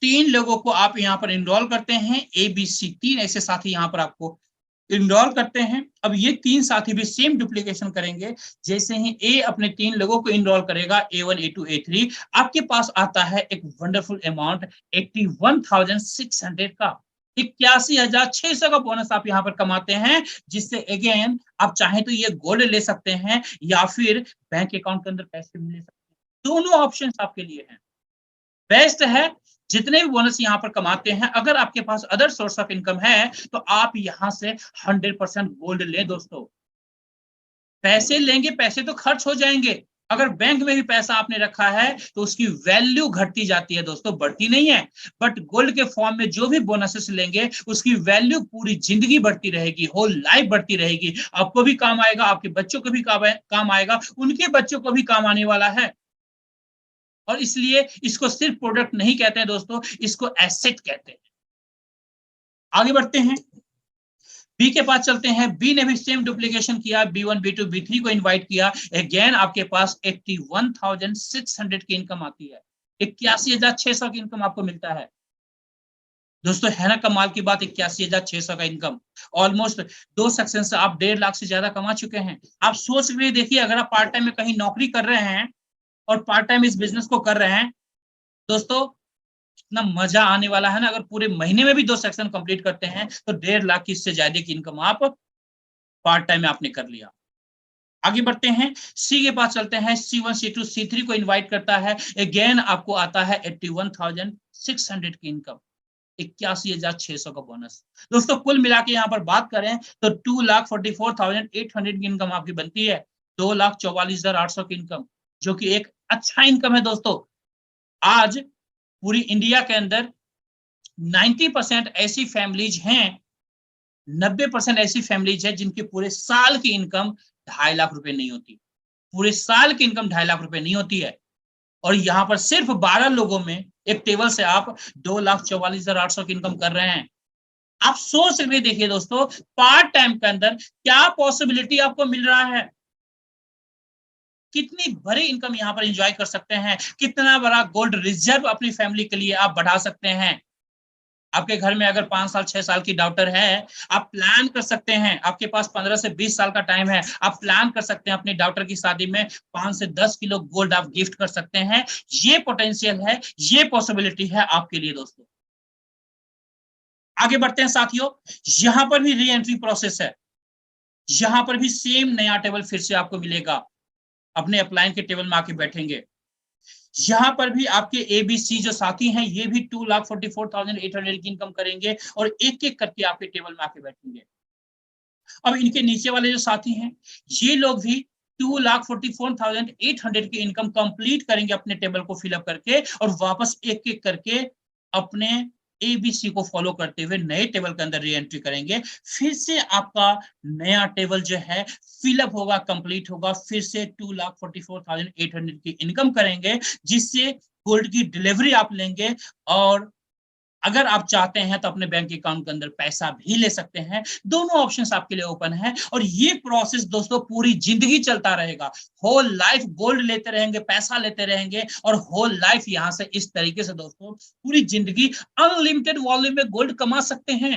3 लोगों को आप यहाँ पर इनरोल करते हैं, ए बी सी 3 ऐसे साथी यहाँ पर आपको इनरोल करते हैं। अब ये 3 साथी भी सेम डुप्लीकेशन करेंगे। जैसे ही ए अपने 3 लोगों को इनरोल करेगा, A1 A2 A3, आपके पास आता है एक वंडरफुल अमाउंट 81,600 का, 81,600 का बोनस आप यहाँ पर कमाते हैं। जिससे अगेन आप चाहें तो ये गोल्ड ले सकते हैं या फिर बैंक अकाउंट के अंदर पैसे भी ले सकते हैं। दोनों ऑप्शन आपके लिए हैं। बेस्ट है, जितने भी बोनस यहाँ पर कमाते हैं, अगर आपके पास अदर सोर्स ऑफ इनकम है तो आप यहाँ से 100% गोल्ड ले दोस्तों। पैसे लेंगे, पैसे तो खर्च हो जाएंगे। अगर बैंक में भी पैसा आपने रखा है तो उसकी वैल्यू घटती जाती है दोस्तों, बढ़ती नहीं है। बट गोल्ड के फॉर्म में जो भी बोनसेस लेंगे उसकी वैल्यू पूरी जिंदगी बढ़ती रहेगी, होल लाइफ बढ़ती रहेगी। आपको भी काम आएगा, आपके बच्चों को भी काम आएगा, उनके बच्चों को भी काम आने वाला है। और इसलिए इसको सिर्फ प्रोडक्ट नहीं कहते हैं दोस्तों, इसको एसेट कहते हैं। आगे बढ़ते हैं, बी के पास चलते हैं। बी ने भी सेम डुप्लीकेशन किया, B1 B2 B3 को इनवाइट किया। अगेन आपके पास 81,600 की इनकम आती है, 81,600 की इनकम आपको मिलता है दोस्तों। है ना कमाल की बात, 81,600 का इनकम। ऑलमोस्ट 2 सेक्शन से आप 1.5 लाख से ज्यादा कमा चुके हैं। आप सोच के देखिए, अगर आप पार्ट टाइम में कहीं नौकरी कर रहे हैं और पार्ट टाइम इस बिजनेस को कर रहे हैं दोस्तों, इतना मजा आने वाला है ना। अगर पूरे महीने में भी 2 सेक्शन कंप्लीट करते हैं तो 1.5 लाख की इससे ज्यादा की इनकम आप पार्ट टाइम में आपने कर लिया। आगे बढ़ते हैं, सी के पास चलते हैं। C1 C2 C3 को इनवाइट करता है। अगेन आपको आता है 81,600 की इनकम, 81,600 का बोनस दोस्तों। कुल मिला के यहाँ पर बात करें तो 2,44,800 की इनकम आपकी बनती है, 2,44,800 की इनकम, जो कि एक अच्छा इनकम है दोस्तों। आज पूरी इंडिया के अंदर 90% ऐसी फैमिलीज हैं, 90% ऐसी फैमिलीज है जिनकी पूरे साल की इनकम 2.5 लाख रुपए नहीं होती। पूरे साल की इनकम 2.5 लाख रुपए नहीं होती है। और यहाँ पर सिर्फ 12 लोगों में एक टेबल से आप 2,44,800 की इनकम कर रहे हैं। आप सोच के देखिए दोस्तों, पार्ट टाइम के अंदर क्या पॉसिबिलिटी आपको मिल रहा है, कितनी बड़ी इनकम यहाँ पर एंजॉय कर सकते हैं, कितना बड़ा गोल्ड रिजर्व अपनी फैमिली के लिए आप बढ़ा सकते हैं। आपके घर में अगर 5 साल 6 साल की डॉटर है, आप प्लान कर सकते हैं, आपके पास 15 से 20 साल का टाइम है, आप प्लान कर सकते हैं अपनी डॉटर की शादी में 5 से 10 किलो गोल्ड आप गिफ्ट कर सकते हैं। ये पोटेंशियल है, ये पॉसिबिलिटी है आपके लिए दोस्तों। आगे बढ़ते हैं साथियों, यहां पर भी री एंट्री प्रोसेस है। यहां पर भी सेम नया टेबल फिर से आपको मिलेगा, अपने अपलाइन के टेबल में आके बैठेंगे। यहाँ पर भी आपके एबीसी जो साथी हैं, ये भी 2,44,800 की इनकम करेंगे और एक एक करके आपके टेबल में आके बैठेंगे। अब इनके नीचे वाले जो साथी हैं, ये लोग भी 2,44,800 की इनकम कंप्लीट करेंगे अपने टेबल को फिलअप करके और वापस एक एक करके अपने ABC को फॉलो करते हुए नए टेबल के अंदर री एंट्री करेंगे, फिर से आपका नया टेबल जो है फिलअप होगा, कंप्लीट होगा, फिर से 2,44,800 की इनकम करेंगे, जिससे गोल्ड की डिलीवरी आप लेंगे। और अगर आप चाहते हैं तो अपने बैंक अकाउंट के अंदर पैसा भी ले सकते हैं। दोनों ऑप्शंस आपके लिए ओपन है, और ये प्रोसेस दोस्तों पूरी जिंदगी चलता रहेगा। होल लाइफ गोल्ड लेते रहेंगे, पैसा लेते रहेंगे, और होल लाइफ यहां से इस तरीके से दोस्तों पूरी जिंदगी अनलिमिटेड वॉल्यूम में गोल्ड कमा सकते हैं।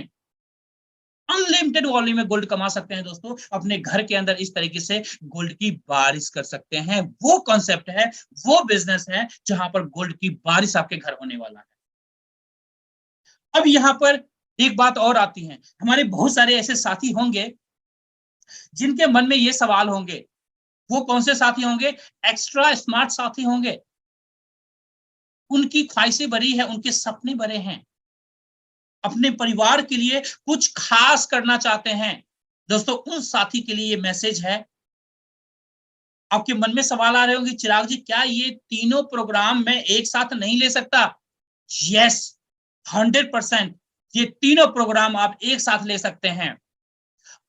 अनलिमिटेड वॉल्यूम में गोल्ड कमा सकते हैं दोस्तों। अपने घर के अंदर इस तरीके से गोल्ड की बारिश कर सकते हैं। वो कॉन्सेप्ट है, वो बिजनेस है जहां पर गोल्ड की बारिश आपके घर होने वाला है। अब यहां पर एक बात और आती है, हमारे बहुत सारे ऐसे साथी होंगे जिनके मन में ये सवाल होंगे। वो कौन से साथी होंगे? एक्स्ट्रा स्मार्ट साथी होंगे। उनकी ख्वाहिशें बड़ी है, उनके सपने बड़े हैं, अपने परिवार के लिए कुछ खास करना चाहते हैं। दोस्तों उन साथी के लिए ये मैसेज है। आपके मन में सवाल आ रहे होंगे, चिराग जी क्या ये तीनों प्रोग्राम मैं एक साथ नहीं ले सकता? यस, 100% ये तीनों प्रोग्राम आप एक साथ ले सकते हैं।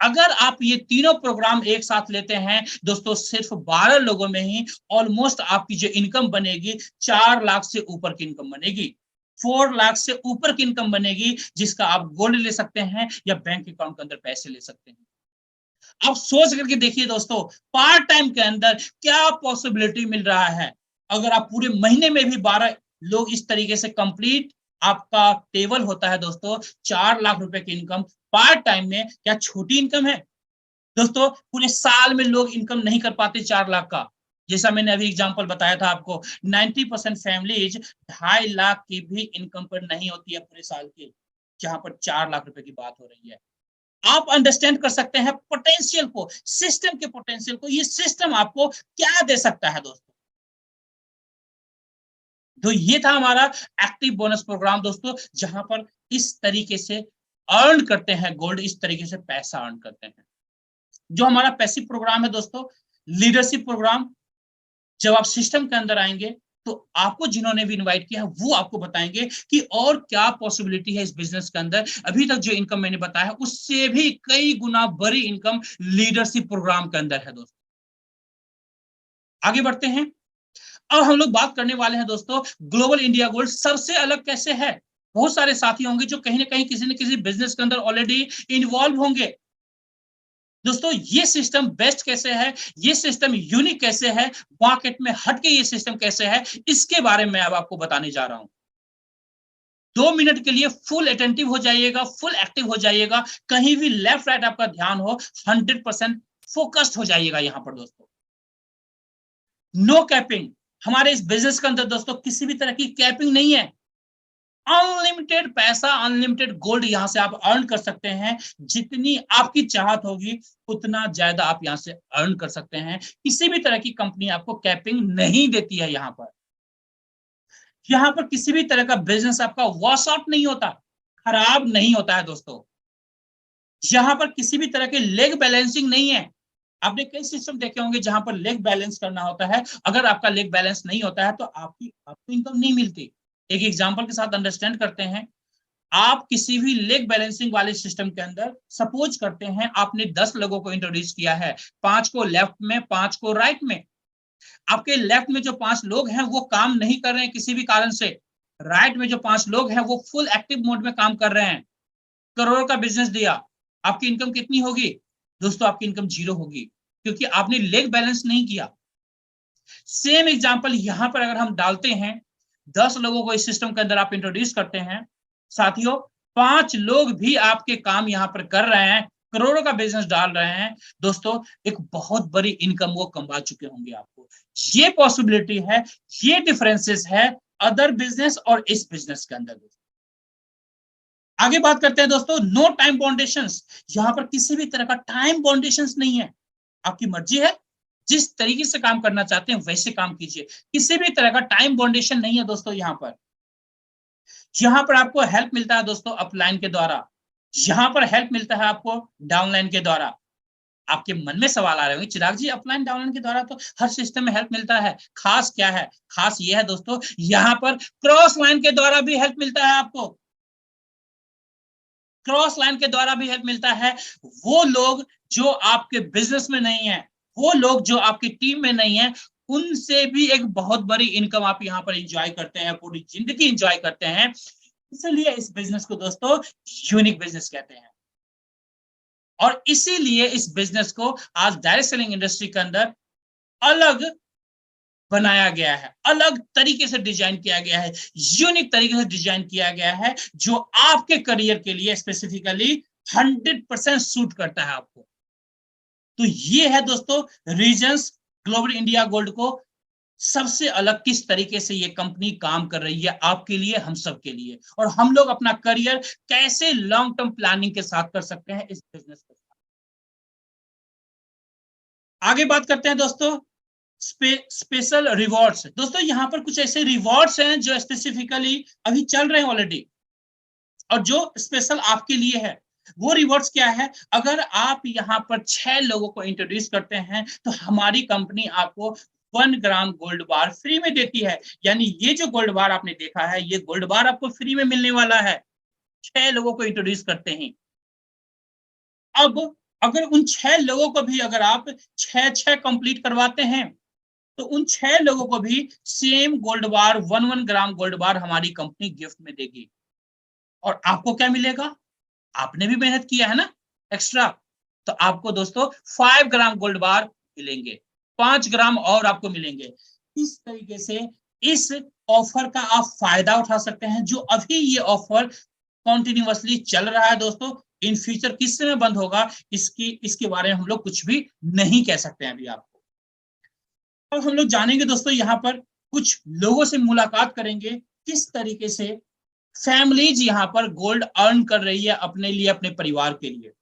अगर आप ये तीनों प्रोग्राम एक साथ लेते हैं दोस्तों, सिर्फ 12 लोगों में ही ऑलमोस्ट आपकी जो इनकम बनेगी 4 लाख से ऊपर की इनकम बनेगी, 4 लाख से ऊपर की इनकम बनेगी, जिसका आप गोल्ड ले सकते हैं या बैंक अकाउंट के अंदर पैसे ले सकते हैं। आप सोच करके देखिए दोस्तों, पार्ट टाइम के अंदर क्या पॉसिबिलिटी मिल रहा है। अगर आप पूरे महीने में भी 12 लोग इस तरीके से कंप्लीट आपका टेबल होता है दोस्तों, 4 लाख रुपए की इनकम पार्ट टाइम में, क्या छोटी इनकम है? दोस्तों पूरे साल में लोग इनकम नहीं कर पाते 4 लाख का। जैसा मैंने अभी एग्जांपल बताया था आपको, 90% फैमिलीज 2.5 लाख की भी इनकम पर नहीं होती है पूरे साल की, जहां पर 4 लाख रुपए की बात हो रही है। आप अंडरस्टैंड कर सकते हैं पोटेंशियल को, सिस्टम के पोटेंशियल को। ये सिस्टम आपको क्या दे सकता है दोस्तों? तो ये था हमारा एक्टिव बोनस प्रोग्राम दोस्तों, जहां पर इस तरीके से अर्न करते हैं गोल्ड, इस तरीके से पैसा अर्न करते हैं। जो हमारा पैसिव प्रोग्राम है दोस्तों, लीडरशिप प्रोग्राम, जब आप सिस्टम के अंदर आएंगे तो आपको जिन्होंने भी इनवाइट किया है वो आपको बताएंगे कि और क्या पॉसिबिलिटी है इस बिजनेस के अंदर। अभी तक जो इनकम मैंने बताया उससे भी कई गुना बड़ी इनकम लीडरशिप प्रोग्राम के अंदर है दोस्तों। आगे बढ़ते हैं। अब हम लोग बात करने वाले हैं दोस्तों, ग्लोबल इंडिया गोल्ड सबसे अलग कैसे है। बहुत सारे साथी होंगे जो कहीं ना कहीं किसी न किसी बिजनेस के अंदर ऑलरेडी इन्वॉल्व होंगे। दोस्तों ये सिस्टम बेस्ट कैसे है, ये सिस्टम यूनिक कैसे है, मार्केट में हटके ये सिस्टम कैसे है, इसके बारे में अब आपको बताने जा रहा हूं। 2 मिनट के लिए फुल अटेंटिव हो जाइएगा, फुल एक्टिव हो जाइएगा, कहीं भी लेफ्ट राइट आपका ध्यान हो, 100% फोकस्ड हो जाइएगा यहां पर दोस्तों। No capping. हमारे इस बिजनेस के अंदर दोस्तों किसी भी तरह की कैपिंग नहीं है। अनलिमिटेड पैसा, अनलिमिटेड गोल्ड यहां से आप अर्न कर सकते हैं। जितनी आपकी चाहत होगी उतना ज्यादा आप यहां से अर्न कर सकते हैं। किसी भी तरह की कंपनी आपको कैपिंग नहीं देती है। यहां पर किसी भी तरह का बिजनेस आपका वॉश आउट नहीं होता, खराब नहीं होता है दोस्तों। यहां पर किसी भी तरह के लेग बैलेंसिंग नहीं है। आपने कई सिस्टम देखे होंगे जहां पर लेग बैलेंस करना होता है। अगर आपका लेग बैलेंस नहीं होता है तो आपको इनकम नहीं मिलती। एक एग्जांपल के साथ अंडरस्टैंड करते हैं। आप किसी भी लेग बैलेंसिंग वाले सिस्टम के अंदर सपोज करते हैं आपने 10 लोगों को इंट्रोड्यूस किया है, 5 को लेफ्ट में, 5 को राइट में। आपके लेफ्ट में जो 5 लोग हैं वो काम नहीं कर रहे हैं किसी भी कारण से, राइट में जो 5 लोग हैं वो फुल एक्टिव मोड में काम कर रहे हैं। करोड़ों का बिजनेस दिया, आपकी इनकम कितनी होगी दोस्तों? आपकी इनकम 0 होगी, क्योंकि आपने लेग बैलेंस नहीं किया। सेम एग्जांपल यहां पर अगर हम डालते हैं, 10 लोगों को इस सिस्टम के अंदर आप इंट्रोड्यूस करते हैं साथियों, 5 लोग भी आपके काम यहां पर कर रहे हैं, करोड़ों का बिजनेस डाल रहे हैं दोस्तों। एक बहुत बड़ी इनकम वो कमा चुके होंगे। आपको ये पॉसिबिलिटी है, ये डिफरेंसेस है अदर बिजनेस और इस बिजनेस के अंदर। आगे बात करते हैं दोस्तों, नो टाइम बाउंडेशंस। यहां पर किसी भी तरह का टाइम बाउंडेशंस नहीं है। आपकी मर्जी है, जिस तरीके से काम करना चाहते हैं वैसे काम कीजिए। किसी भी तरह का टाइम बाउंडेशन नहीं है दोस्तों। यहां पर आपको हेल्प मिलता है दोस्तों अपलाइन के द्वारा, यहां पर हेल्प मिलता है आपको डाउनलाइन के द्वारा। आपके मन में सवाल आ रहे होंगे, चिराग जी अपलाइन डाउनलाइन के द्वारा तो हर सिस्टम में हेल्प मिलता है, खास क्या है? खास ये है दोस्तों, यहां पर क्रॉस लाइन के द्वारा भी हेल्प मिलता है आपको। क्रॉस लाइन के द्वारा भी हेल्प मिलता है। वो लोग जो आपके बिजनेस में नहीं है, वो लोग जो आपकी टीम में नहीं है, उनसे भी एक बहुत बड़ी इनकम आप यहाँ पर एंजॉय करते हैं, पूरी जिंदगी एंजॉय करते हैं। इसलिए इस बिजनेस को दोस्तों यूनिक बिजनेस कहते हैं। और इसीलिए इस बिजनेस को आज डायरेक्ट सेलिंग इंडस्ट्री के अंदर अलग बनाया गया है, अलग तरीके से डिजाइन किया गया है, यूनिक तरीके से डिजाइन किया गया है, जो आपके करियर के लिए स्पेसिफिकली 100% सूट करता है आपको। तो ये है दोस्तों रीजंस ग्लोबल इंडिया गोल्ड को सबसे अलग किस तरीके से ये कंपनी काम कर रही है आपके लिए, हम सब के लिए, और हम लोग अपना करियर कैसे लॉन्ग टर्म प्लानिंग के साथ कर सकते हैं इस बिजनेस के साथ। आगे बात करते हैं दोस्तों स्पेशल रिवॉर्ड्स। दोस्तों यहाँ पर कुछ ऐसे रिवॉर्ड्स हैं जो स्पेसिफिकली अभी चल रहे हैं ऑलरेडी, और जो स्पेशल आपके लिए है। वो रिवॉर्ड्स क्या है? अगर आप यहाँ पर 6 लोगों को इंट्रोड्यूस करते हैं तो हमारी कंपनी आपको 1 ग्राम गोल्ड बार फ्री में देती है। यानी ये जो गोल्ड बार आपने देखा है, ये गोल्ड बार आपको फ्री में मिलने वाला है 6 लोगों को इंट्रोड्यूस करते हैं। अब अगर उन 6 लोगों को भी अगर आप 6 कंप्लीट करवाते हैं तो उन 6 लोगों को भी सेम गोल्ड बार 1 ग्राम गोल्ड बार हमारी कंपनी गिफ्ट में देगी। और आपको क्या मिलेगा? आपने भी मेहनत किया है ना एक्स्ट्रा, तो आपको दोस्तों 5 ग्राम गोल्ड बार मिलेंगे, 5 ग्राम और आपको मिलेंगे। इस तरीके से इस ऑफर का आप फायदा उठा सकते हैं। जो अभी ये ऑफर कॉन्टिन्यूअसली चल रहा है दोस्तों, इन फ्यूचर किस समय बंद होगा इसके बारे में हम लोग कुछ भी नहीं कह सकते हैं अभी आपको। अब हम लोग जानेंगे दोस्तों, यहाँ पर कुछ लोगों से मुलाकात करेंगे, किस तरीके से फैमिलीज यहाँ पर गोल्ड अर्न कर रही है अपने लिए, अपने परिवार के लिए।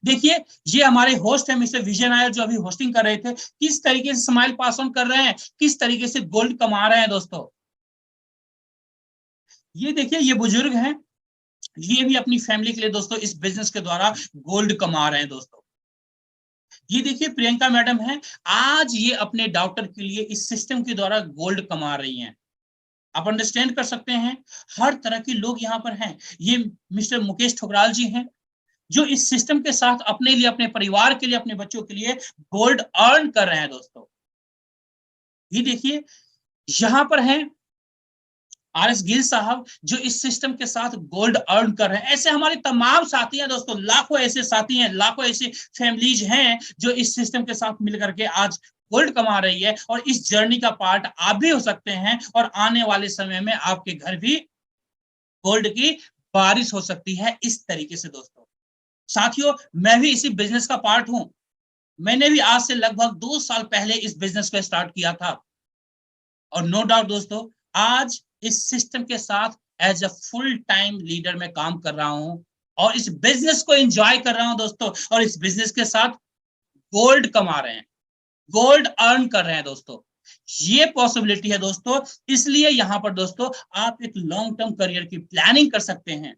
देखिए ये हमारे होस्ट है मिस्टर विजय नायर, जो अभी होस्टिंग कर रहे थे, किस तरीके से स्माइल पास ऑन कर रहे हैं, किस तरीके से गोल्ड कमा रहे हैं दोस्तों। ये देखिए ये बुजुर्ग हैं, ये भी अपनी फैमिली के लिए दोस्तों इस बिजनेस के द्वारा गोल्ड कमा रहे हैं दोस्तों। ये देखिए प्रियंका मैडम है, आज ये अपने डॉक्टर के लिए इस सिस्टम के द्वारा गोल्ड कमा रही हैं। आप अंडरस्टैंड कर सकते हैं, हर तरह के लोग यहाँ पर हैं। ये मिस्टर मुकेश ठुकराल जी हैं, जो इस सिस्टम के साथ अपने लिए, अपने परिवार के लिए, अपने बच्चों के लिए गोल्ड अर्न कर रहे हैं दोस्तों। ये देखिए यहाँ पर हैं RS गिल साहब, जो इस सिस्टम के साथ गोल्ड अर्न कर रहे हैं। ऐसे हमारे तमाम साथी हैं दोस्तों, लाखों ऐसे साथी हैं, लाखों ऐसे फैमिलीज हैं जो इस सिस्टम के साथ मिलकर के आज गोल्ड कमा रही है। और इस जर्नी का पार्ट आप भी हो सकते हैं, और आने वाले समय में आपके घर भी गोल्ड की बारिश हो सकती है इस तरीके से दोस्तों। साथियों मैं भी इसी बिजनेस का पार्ट हूं। मैंने भी आज से लगभग 2 साल पहले इस बिजनेस को स्टार्ट किया था, और नो डाउट दोस्तों आज इस सिस्टम के साथ as a full time leader में काम कर रहा हूं, और इस बिजनेस को एंजॉय कर रहा हूं दोस्तों। और इस बिजनेस के साथ गोल्ड कमा रहे हैं, गोल्ड अर्न कर रहे हैं दोस्तों। ये पॉसिबिलिटी है दोस्तों, इसलिए यहां पर दोस्तों आप एक लॉन्ग टर्म करियर की प्लानिंग कर सकते हैं।